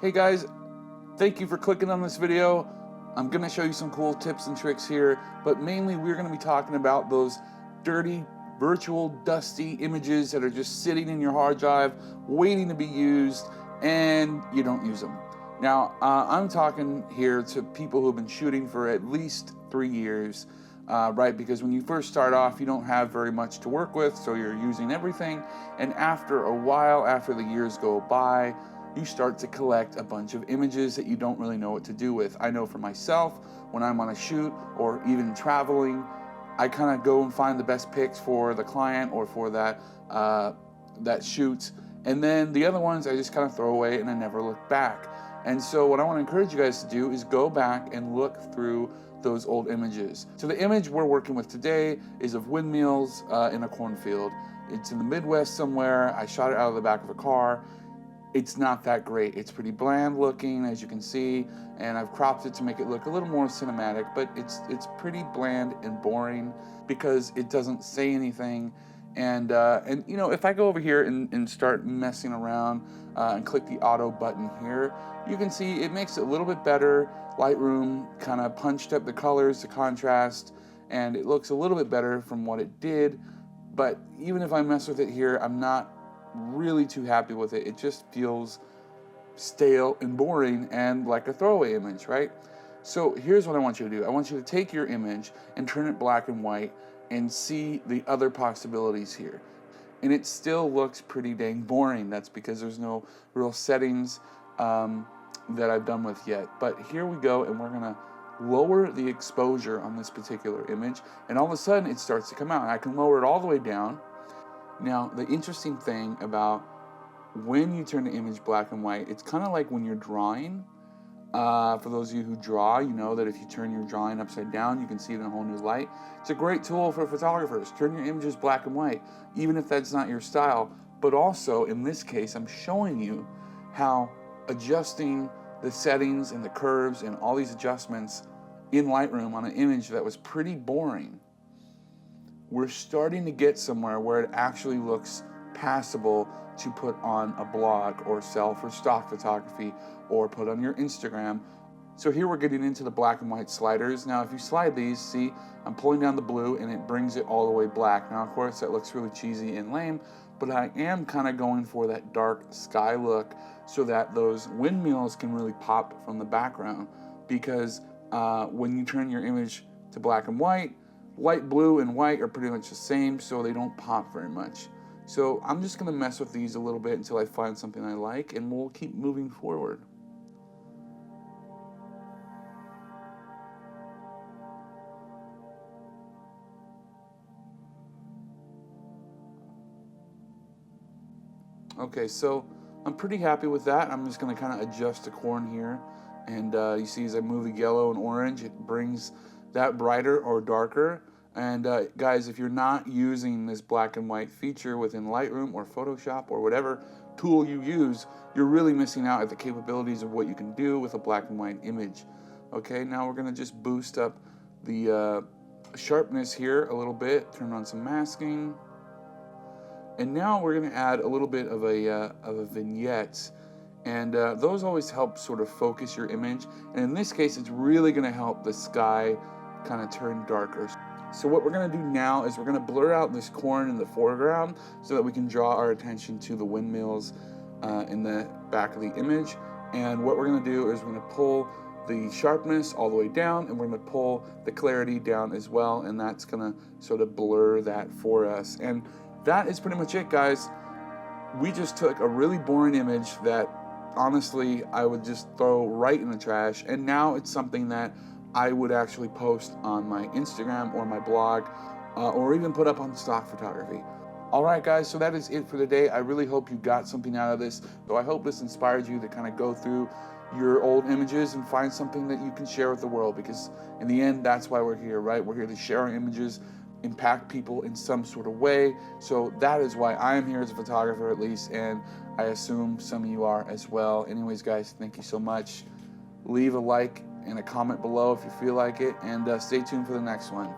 Hey guys, thank you for clicking on this video. I'm gonna show you some cool tips and tricks here, but mainly we're gonna be talking about those dirty, virtual, dusty images that are just sitting in your hard drive, waiting to be used, and you don't use them. Now, I'm talking here to people who've been shooting for at least 3 years, right? Because when you first start off, you don't have very much to work with, so you're using everything, and after a while, after the years go by, you start to collect a bunch of images that you don't really know what to do with. I know for myself, when I'm on a shoot or even traveling, I kind of go and find the best pics for the client or for that shoot, and then the other ones I just kind of throw away and I never look back. And so what I want to encourage you guys to do is go back and look through those old images. So the image we're working with today is of windmills in a cornfield. It's in the Midwest somewhere. I shot it out of the back of a car. It's not that great. It's pretty bland looking, as you can see, and I've cropped it to make it look a little more cinematic, but it's pretty bland and boring because it doesn't say anything. And you know, if I go over here and start messing around and click the auto button here, you can see it makes it a little bit better. Lightroom kind of punched up the colors, the contrast, and it looks a little bit better from what it did. But even if I mess with it here, I'm not really too happy with it. It just feels stale and boring and like a throwaway image, right? So here's what I want you to do. I want you to take your image and turn it black and white and see the other possibilities here. And it still looks pretty dang boring. That's because there's no real settings that I've done with yet. But here we go, and we're gonna lower the exposure on this particular image, and all of a sudden it starts to come out. And I can lower it all the way down. Now, the interesting thing about when you turn the image black and white, it's kind of like when you're drawing. For those of you who draw, you know that if you turn your drawing upside down, you can see it in a whole new light. It's a great tool for photographers. Turn your images black and white, even if that's not your style. But also, in this case, I'm showing you how adjusting the settings and the curves and all these adjustments in Lightroom on an image that was pretty boring, we're starting to get somewhere where it actually looks passable to put on a blog or sell for stock photography or put on your Instagram. So here we're getting into the black and white sliders. Now if you slide these, see, I'm pulling down the blue and it brings it all the way black. Now of course that looks really cheesy and lame, but I am kind of going for that dark sky look so that those windmills can really pop from the background, because when you turn your image to black and white, light blue and white are pretty much the same, so they don't pop very much. So I'm just gonna mess with these a little bit until I find something I like, and we'll keep moving forward. Okay, so I'm pretty happy with that. I'm just gonna kind of adjust the corn here, and you see as I move the yellow and orange, it brings that brighter or darker. And guys, if you're not using this black and white feature within Lightroom or Photoshop or whatever tool you use, you're really missing out at the capabilities of what you can do with a black and white image. Okay, now we're gonna just boost up the sharpness here a little bit, turn on some masking. And now we're gonna add a little bit of a vignette. And those always help sort of focus your image. And in this case, it's really gonna help the sky kind of turn darker. So what we're gonna do now is we're gonna blur out this corn in the foreground so that we can draw our attention to the windmills in the back of the image. And what we're gonna do is we're gonna pull the sharpness all the way down, and we're gonna pull the clarity down as well, and that's gonna sort of blur that for us. And that is pretty much it, guys. We just took a really boring image that honestly I would just throw right in the trash, and now it's something that I would actually post on my Instagram or my blog, or even put up on stock photography. All right, guys, so that is it for today. I really hope you got something out of this. So I hope this inspired you to kind of go through your old images and find something that you can share with the world, because in the end, that's why we're here, right? We're here to share our images, impact people in some sort of way. So that is why I am here as a photographer, at least, and I assume some of you are as well. Anyways, guys, thank you so much. Leave a like and a comment below if you feel like it, and stay tuned for the next one.